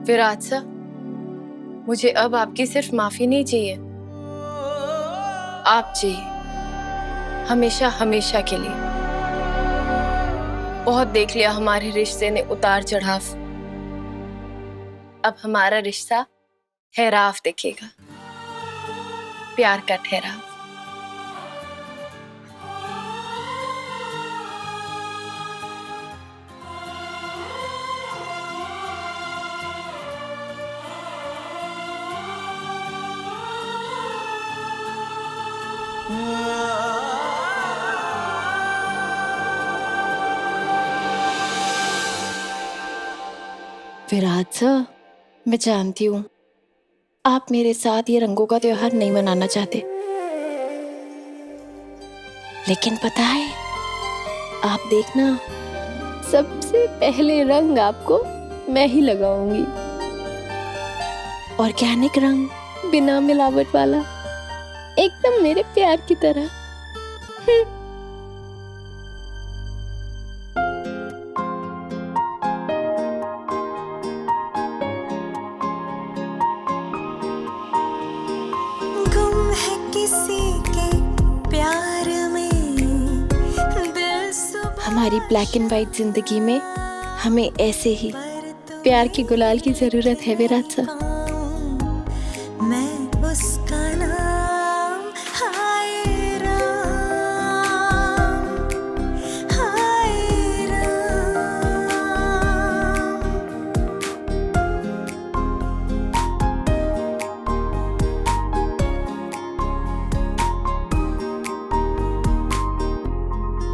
Virat sir, मुझे अब आपकी सिर्फ माफी नहीं चाहिए, आप चाहिए, हमेशा हमेशा के लिए। बहुत देख लिया हमारे रिश्ते ने उतार चढ़ाव, अब हमारा रिश्ता ठहराव देखेगा, प्यार का ठहराव। विराट सर, मैं जानती हूँ आप मेरे साथ ये रंगों का त्योहार नहीं मनाना चाहते, लेकिन पता है, आप देखना, सबसे पहले रंग आपको मैं ही लगाऊंगी। ऑर्गेनिक रंग, बिना मिलावट वाला, एकदम मेरे प्यार की तरह। गुम है किसी के प्यार में दिल सुबह हमारी ब्लैक एंड व्हाइट जिंदगी में हमें ऐसे ही प्यार की गुलाल की जरूरत है विराट सर। मैं उसका नाम हाय राम, हाय राम।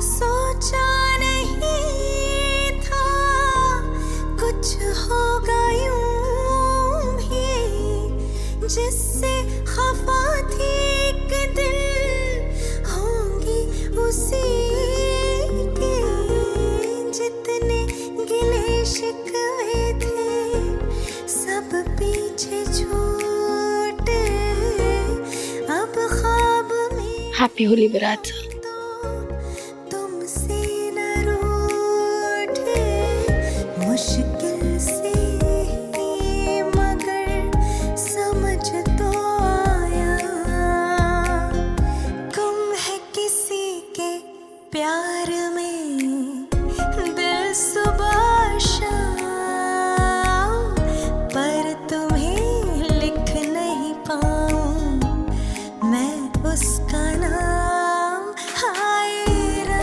सोचा नहीं था कुछ होगा यूं भी, जिससे खफा थी एक दिन होंगी उसी के। जितने गिले शिकवे थे सब पीछे छूटे, अब ख्वाब में हैप्पी होली विराट सर। तो तुमसे न रूठे। मुश्किल से ही मगर समझ तो आया, गुम है किसी के प्यार में दिल सुबह शाम, पर तुम्हें लिख नहीं पाऊं मैं उसका नाम हाय राम।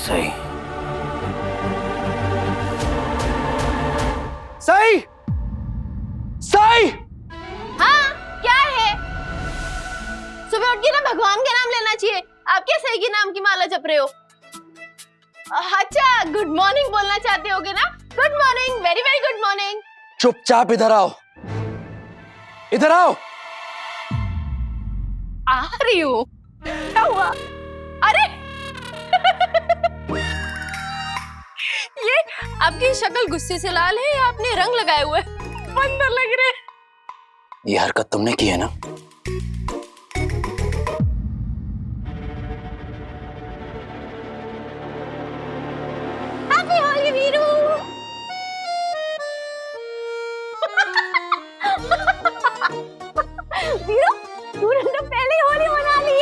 सही सही सही। हाँ, क्या है? सुबह उठ के ना भगवान का नाम लेना चाहिए। आप क्या सही के नाम की माला जप रहे हो? अच्छा, गुड मॉर्निंग बोलना चाहते होगे ना? Good morning, very very good morning. चुपचाप इधर आओ, इधर आओ। आ रही हूँ। क्या हुआ? अरे ये आपकी शक्ल गुस्से से लाल है या आपने रंग लगाए हुए? बंदर लग रहे। ये हरकत तुमने की है ना? हैप्पी होली वीरू। वीरू, तूने तो पहले ही होली मना ली।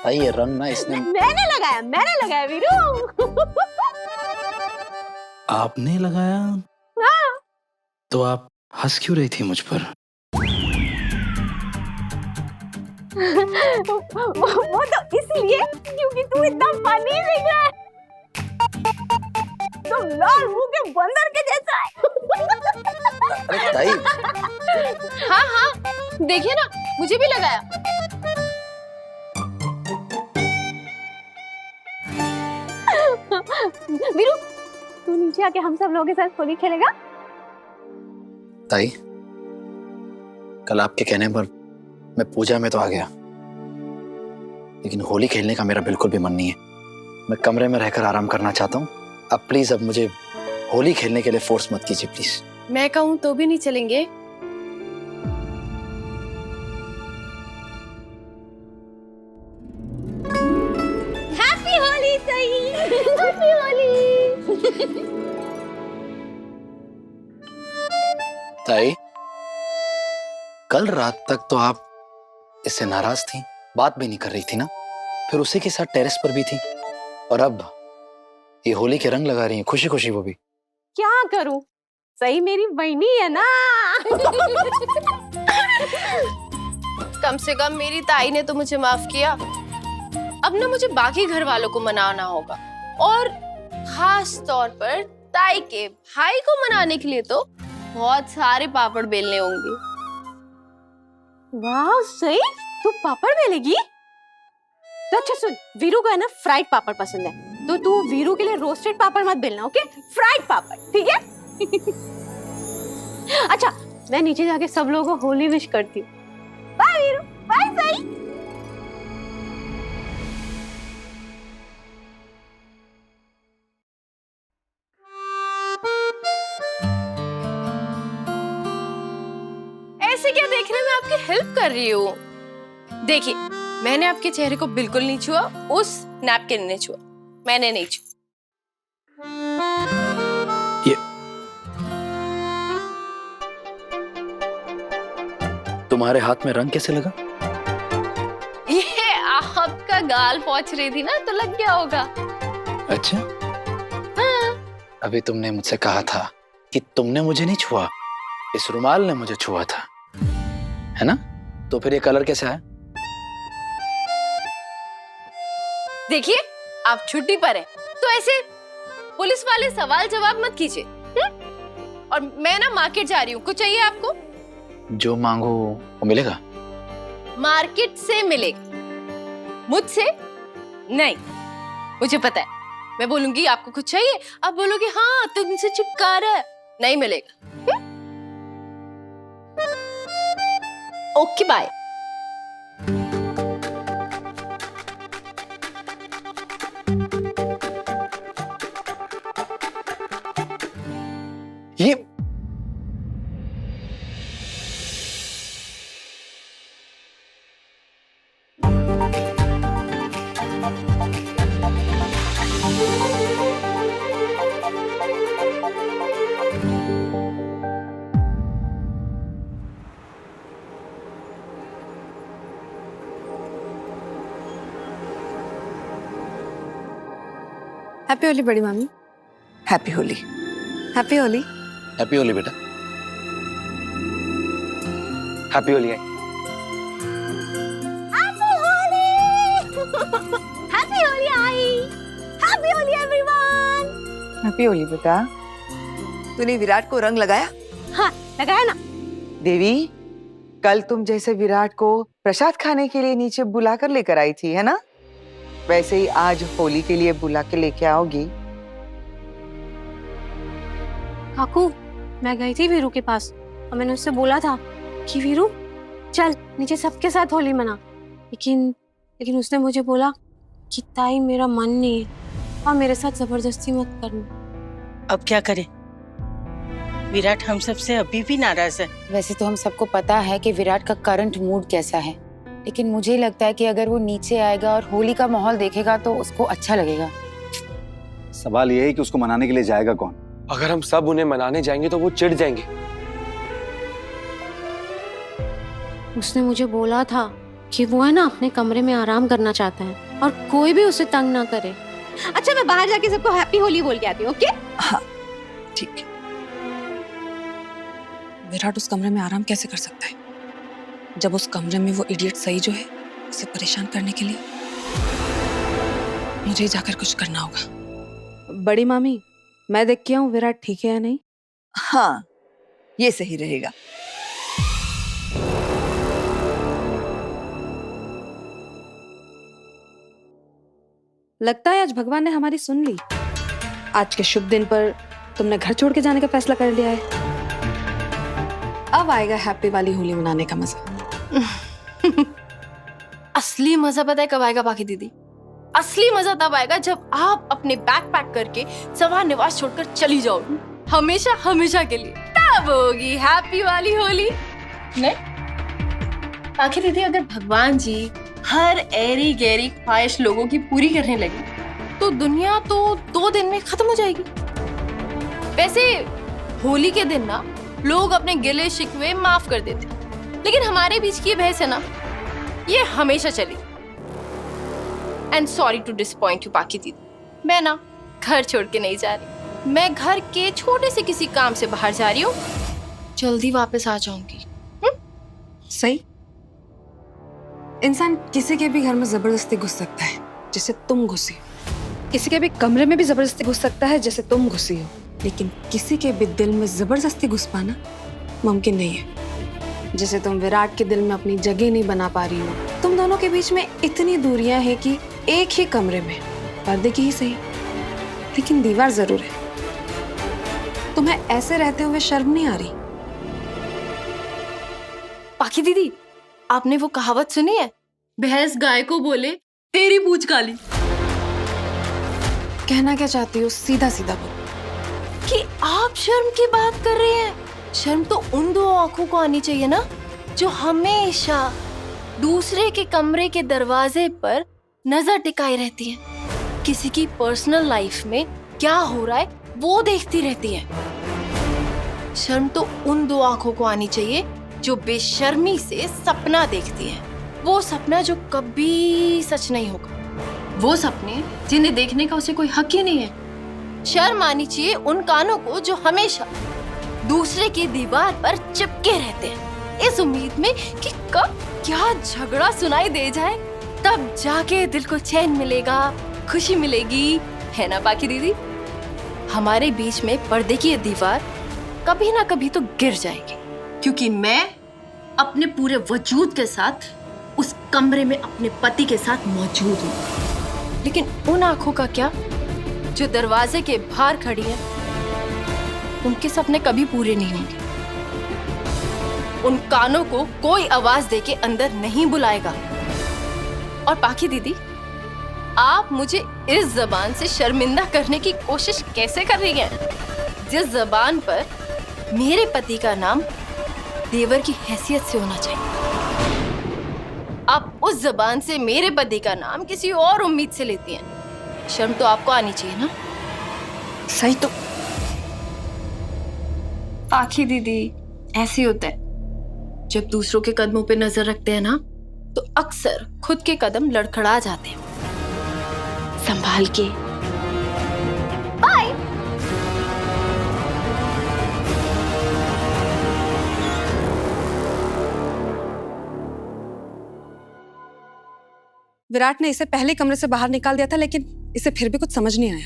भाई ये रंग ना इसने मैंने लगाया वीरू। आपने लगाया? हाँ। तो आप हंस क्यों रही थी मुझ पर? वो तो इसलिए क्योंकि तू इतना फनी दिख रहा है। तुम लाल मुंह के बंदर के जैसा है। अरे ताई। हाँ हाँ, देखिए ना, मुझे भी लगाया। वीरू, तू नीचे आके हम सब लोगों के साथ होली खेलेगा? ताई, कल आपके कहने पर मैं पूजा में तो आ गया, लेकिन होली खेलने का मेरा बिल्कुल भी मन नहीं है। मैं कमरे में रहकर आराम करना चाहता हूँ। अब प्लीज अब मुझे होली खेलने के लिए फोर्स मत कीजिए प्लीज। मैं कहूँ तो भी नहीं चलेंगे? हैप्पी होली सही। हैप्पी होली। ताई, कल रात तक तो आप इससे नाराज थी, बात भी नहीं कर रही थी ना, फिर उसी के साथ टेरेस पर भी थी, और अब ये होली के रंग लगा रही हैं खुशी खुशी वो भी। क्या करूं, सही मेरी बहनी है ना। कम से कम मेरी ताई ने तो मुझे माफ किया। अब ना मुझे बाकी घर वालों को मनाना होगा, और खास तौर पर ताई के भाई को मनाने के लिए तो बहुत सारे पापड़ बेलने होंगे। वाह सही, तू पापड़ बेलेगी? तो अच्छा सुन, वीरू को है ना फ्राइड पापड़ पसंद है, तो तू वीरू के लिए रोस्टेड पापड़ मत बेलना, ओके? फ्राइड पापड़, ठीक है? अच्छा, मैं नीचे जाके सब लोगों को होली विश करती हूँ। बाय वीरू, बाय सही। ऐसे क्या देखने में आपकी हेल्प कर रही हूँ? देखिए, मैंने आपके चेहरे को बिल्कुल नहीं छुआ, उस नैपकिन ने छुआ, मैंने नहीं छुआ। ये तुम्हारे हाथ में रंग कैसे लगा? ये आपका गाल पहुंच रही थी ना, तो लग गया होगा। अच्छा, हाँ। अभी तुमने मुझसे कहा था कि तुमने मुझे नहीं छुआ, इस रुमाल ने मुझे छुआ था, है ना? तो फिर ये कलर कैसे आया? देखिए, आप छुट्टी पर हैं, तो ऐसे पुलिस वाले सवाल जवाब मत कीजिए। और मैं ना मार्केट जा रही हूँ, कुछ चाहिए आपको? जो मांगो वो मिलेगा। मार्केट से मिलेगा, मुझसे नहीं। मुझे पता है, मैं बोलूंगी आपको कुछ चाहिए, आप बोलोगे हाँ तुमसे चिपका रहा है, नहीं मिलेगा। Okay bye. ये हैप्पी होली बड़ी मामी। Happy Holi. Happy Holi. Happy Holi बेटा। हैप्पी होली। हैप्पी होली आई। Happy Holi everyone. Happy Holi बेटा। तूने विराट को रंग लगाया? हाँ, लगाया ना। देवी, कल तुम जैसे विराट को प्रसाद खाने के लिए नीचे बुलाकर लेकर आई थी, है ना? वैसे ही आज होली के लिए बुला के लेके आओगी। काकू, मैं गई थी वीरू के पास और मैंने उससे बोला था कि वीरू चल नीचे सबके साथ होली मना, लेकिन उसने मुझे बोला कि ताई मेरा मन नहीं है और मेरे साथ जबरदस्ती मत करना। अब क्या करें? विराट हम सब से अभी भी नाराज है। वैसे तो हम सबको पता है कि विराट का करंट मूड कैसा है, लेकिन मुझे लगता है कि अगर वो नीचे आएगा और होली का माहौल देखेगा तो उसको अच्छा लगेगा। सवाल ये है कि उसको मनाने के लिए जाएगा कौन? अगर हम सब उन्हें मनाने जाएंगे तो वो चिढ़ जाएंगे। उसने मुझे बोला था कि वो है ना अपने कमरे में आराम करना चाहता है और कोई भी उसे तंग ना करे। अच्छा, मैं बाहर जाके सबको हैप्पी होली बोल के आती हूँ, ओके? हाँ, ठीक है। विराट उस कमरे में आराम कैसे कर सकता है जब उस कमरे में वो इडियट सही जो है उसे परेशान करने के लिए मुझे जाकर कुछ करना होगा। बड़ी मामी, मैं देख के आऊं विराट ठीक है या नहीं? हाँ, ये सही रहेगा। लगता है आज भगवान ने हमारी सुन ली। आज के शुभ दिन पर तुमने घर छोड़ के जाने का फैसला कर लिया है। अब आएगा हैप्पी वाली होली मनाने का मजा। असली मजा पता है कब आएगा बाकी दीदी? असली मजा तब आएगा जब आप अपने बैग पैक करके सवार निवास छोड़कर चली जाओगी, हमेशा हमेशा के लिए। तब होगी हैप्पी वाली होली। नहीं बाकी दीदी, अगर भगवान जी हर ऐरी गैरी ख्वाहिश लोगों की पूरी करने लगे तो दुनिया तो 2 दिन में खत्म हो जाएगी। वैसे होली के दिन ना लोग अपने गिले शिकवे माफ कर देते, लेकिन हमारे बीच की बहस है ना, ये हमेशा चली। And sorry to disappoint you बाकी दीदी, मैं ना घर छोड़ के नहीं जा रही। मैं घर के छोटे से किसी काम से बाहर जा रही हूँ, जल्दी वापस आ जाऊंगी। सही। इंसान किसी के भी घर में जबरदस्ती घुस सकता है जैसे तुम घुसी, किसी के भी कमरे में भी जबरदस्ती घुस सकता है जैसे तुम घुसी हो, लेकिन किसी के भी दिल में जबरदस्ती घुस पाना मुमकिन नहीं है। जैसे तुम विराट के दिल में अपनी जगह नहीं बना पा रही हो। तुम दोनों के बीच में इतनी दूरियां हैं कि एक ही कमरे में, पर्दे की ही सही, लेकिन दीवार जरूर है। तुम्हें ऐसे रहते हुए शर्म नहीं आ रही? बाकी दीदी, आपने वो कहावत सुनी है, भैंस गाय को बोले तेरी पूंछ काली? कहना क्या चाहती हो सीधा सीधा बोलो। कि आप शर्म की बात कर रहे हैं। शर्म तो उन 2 आंखों को आनी चाहिए ना जो हमेशा दूसरे के कमरे के दरवाजे पर नजर टिकाई रहती हैं, किसी की पर्सनल लाइफ में क्या हो रहा है वो देखती रहती हैं। शर्म तो उन 2 आंखों को आनी चाहिए जो बेशर्मी से सपना देखती है, वो सपना जो कभी सच नहीं होगा, वो सपने जिन्हें देखने का उसे कोई हक ही नहीं है। शर्म आनी चाहिए उन कानों को जो हमेशा दूसरे की दीवार पर चिपके रहते हैं, इस उम्मीद में कि कब क्या झगड़ा सुनाई दे जाए तब जाके दिल को चैन मिलेगा, खुशी मिलेगी, है ना बाकी दीदी? हमारे बीच में पर्दे की ये दीवार कभी ना कभी तो गिर जाएगी, क्योंकि मैं अपने पूरे वजूद के साथ उस कमरे में अपने पति के साथ मौजूद हूँ। लेकिन उन आंखों का क्या जो दरवाजे के बाहर खड़ी हैं? उनके सपने कभी पूरे नहीं होंगे। उन कानों को कोई आवाज देके अंदर नहीं बुलाएगा। और बाकी दीदी, आप मुझे इस जबान से शर्मिंदा करने की कोशिश कैसे कर रही हैं, जिस जबान पर मेरे पति का नाम देवर की हैसियत से होना चाहिए? आप उस जबान से मेरे पति का नाम किसी और उम्मीद से लेती हैं। शर्म तो आपको आनी चाहिए ना? सही तो आखी दीदी, ऐसे होता है जब दूसरों के कदमों पे नजर रखते हैं ना, तो अक्सर खुद के कदम लड़खड़ा जाते हैं। संभाल के। बाय। विराट ने इसे पहले कमरे से बाहर निकाल दिया था, लेकिन इसे फिर भी कुछ समझ नहीं आया।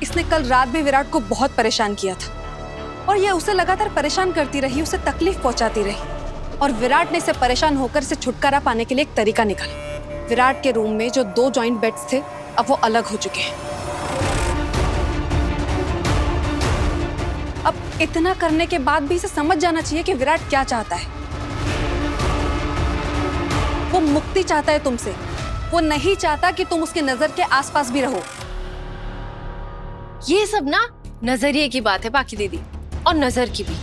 इसने कल रात भी विराट को बहुत परेशान किया था और ये उसे लगातार परेशान करती रही, उसे तकलीफ पहुंचाती रही। और विराट ने इसे परेशान होकर इसे छुटकारा पाने के लिए एक तरीका निकाला। विराट के रूम में जो 2 जॉइंट बेड्स थे अब वो अलग हो चुके हैं। अब इतना करने के बाद भी इसे समझ जाना चाहिए कि विराट क्या चाहता है। वो मुक्ति चाहता है तुमसे, वो नहीं चाहता कि तुम उसकी नजर के आसपास भी रहो। ये सब ना नजरिए की बात है बाकी दीदी, और नजर की भी।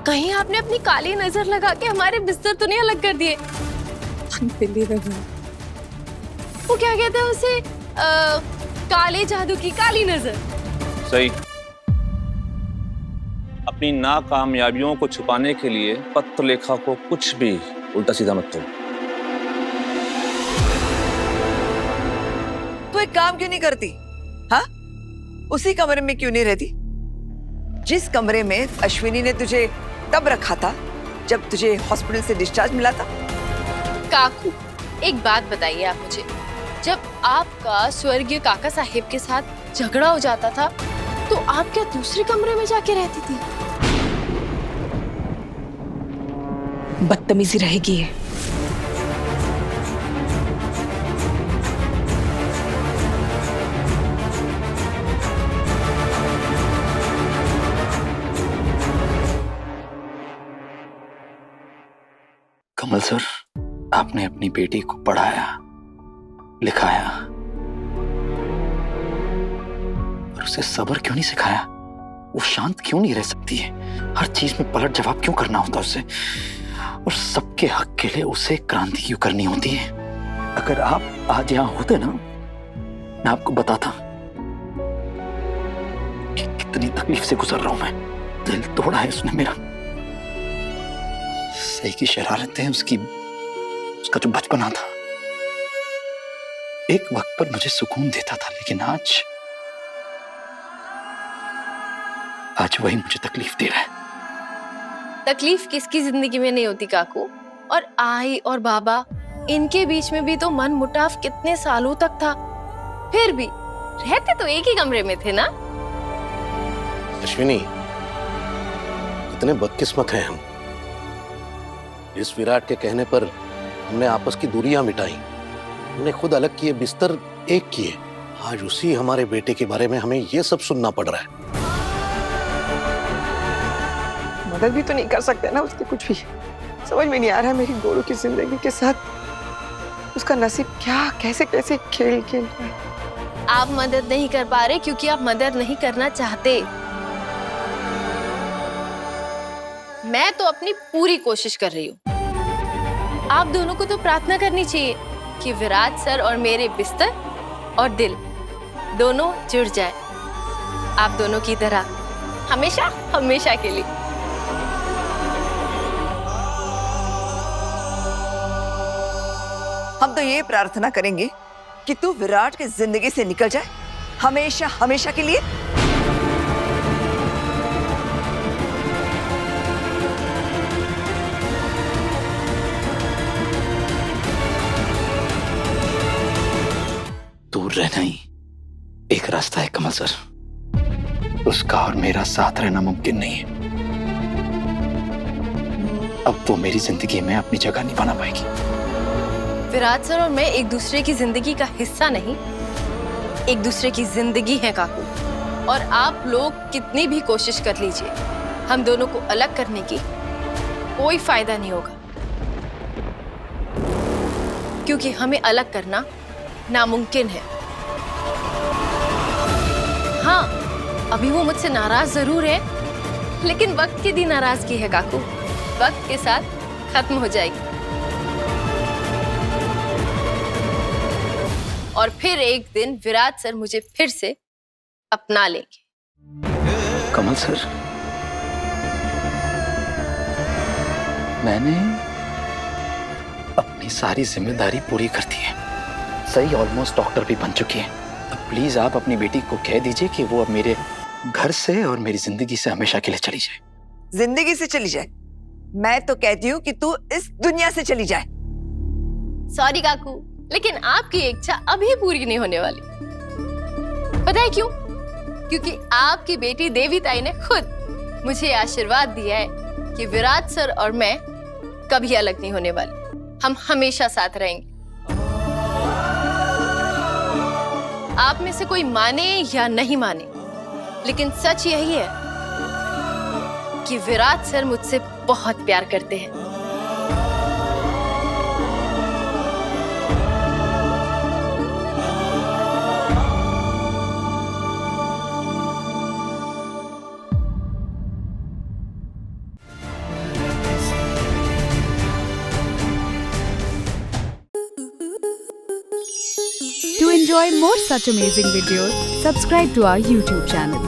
कहीं आपने अपनी काली नजर लगा के हमारे बिस्तर तो नहीं अलग कर दिए? Unbelievable। वो क्या कहते हैं उसे, काले जादू की काली नजर। सही। अपनी नाकामयाबियों को छुपाने के लिए पत्रलेखा को कुछ भी उल्टा सीधा मत करो। तो एक काम क्यों नहीं करती? हाँ, उसी कमरे में क्यों नहीं रहती जिस कमरे में अश्विनी ने तुझे तब रखा था जब तुझे हॉस्पिटल से डिस्चार्ज मिला था? काकू, एक बात बताइए आप मुझे, जब आपका स्वर्गीय काका साहिब के साथ झगड़ा हो जाता था तो आप क्या दूसरे कमरे में जाके रहती थी? बदतमीजी रहेगी ये। कमल सर, आपने अपनी बेटी को पढ़ाया, लिखाया, पर उसे सब्र क्यों नहीं सिखाया? वो शांत क्यों नहीं रह सकती है? हर चीज में पलट जवाब क्यों करना होता उसे? और सबके हक के लिए उसे क्रांति क्यों करनी होती है? अगर आप आज यहाँ होते ना, मैं आपको बताता कि कितनी तकलीफ से गुजर रहा हूं मैं। दिल तोड़ा है उसने मेरा। सही की शरारतें, उसका जो बचपना था, एक वक्त पर मुझे सुकून देता था, लेकिन आज वही मुझे तकलीफ दे रहा है। तकलीफ किसकी जिंदगी में नहीं होती काकू? और आई और बाबा, इनके बीच में भी तो मन मुटाव कितने सालों तक था, फिर भी रहते तो एक ही कमरे में थे ना। अश्विनी, कितने बदकिस्मत हैं हम। इस विराट के कहने पर हमने आपस की दूरियां मिटाई, हमने खुद अलग किए, बिस्तर एक किए। आज उसी हमारे बेटे के बारे में हमें ये सब सुनना पड़ रहा है। मदद भी तो नहीं कर सकते ना उसकी, कुछ भी समझ में नहीं आ रहा है। मेरी गोलू की जिंदगी के साथ उसका नसीब क्या कैसे कैसे खेल खेल रहा है। आप मदद नहीं कर पा रहे क्योंकि आप मदद नहीं करना चाहते। मैं तो अपनी पूरी कोशिश कर रही हूँ। आप दोनों को तो प्रार्थना करनी चाहिए कि विराट सर और मेरे बिस्तर और दिल दोनों जुड़ जाए, आप दोनों की तरह, हमेशा हमेशा के लिए। हम तो ये प्रार्थना करेंगे कि तू विराट की जिंदगी से निकल जाए, हमेशा हमेशा के लिए। दूर रहना ही एक रास्ता है कमल सर। उसका और मेरा साथ रहना मुमकिन नहीं है। अब वो मेरी जिंदगी में अपनी जगह नहीं बना पाएगी। विराट सर और मैं एक दूसरे की जिंदगी का हिस्सा नहीं, एक दूसरे की जिंदगी है काकू। और आप लोग कितनी भी कोशिश कर लीजिए, हम दोनों को अलग करने की कोई फायदा नहीं होगा, क्योंकि हमें अलग करना नामुमकिन है। हाँ, अभी वो मुझसे नाराज जरूर है, लेकिन वक्त की दी नाराजगी है काकू, वक्त के साथ खत्म हो जाएगी। और फिर एक दिन विराट सर मुझे फिर से अपना लेंगे। कमल सर, मैंने अपनी सारी जिम्मेदारी पूरी कर दी है। सही ऑलमोस्ट डॉक्टर भी बन चुकी है। अब प्लीज आप अपनी बेटी को कह दीजिए कि वो अब मेरे घर से और मेरी जिंदगी से हमेशा के लिए चली जाए। जिंदगी से चली जाए? मैं तो कहती हूँ कि तू इस दुनिया से चली जाए। सॉरी काकू, लेकिन आपकी इच्छा अभी पूरी नहीं होने वाली। पता है क्यों? क्योंकि आपकी बेटी देवीताई ने खुद मुझे आशीर्वाद दिया है कि विराट सर और मैं कभी अलग नहीं होने वाले, हम हमेशा साथ रहेंगे। आप में से कोई माने या नहीं माने, लेकिन सच यही है कि विराट सर मुझसे बहुत प्यार करते हैं। To enjoy more such amazing videos, subscribe to our YouTube channel.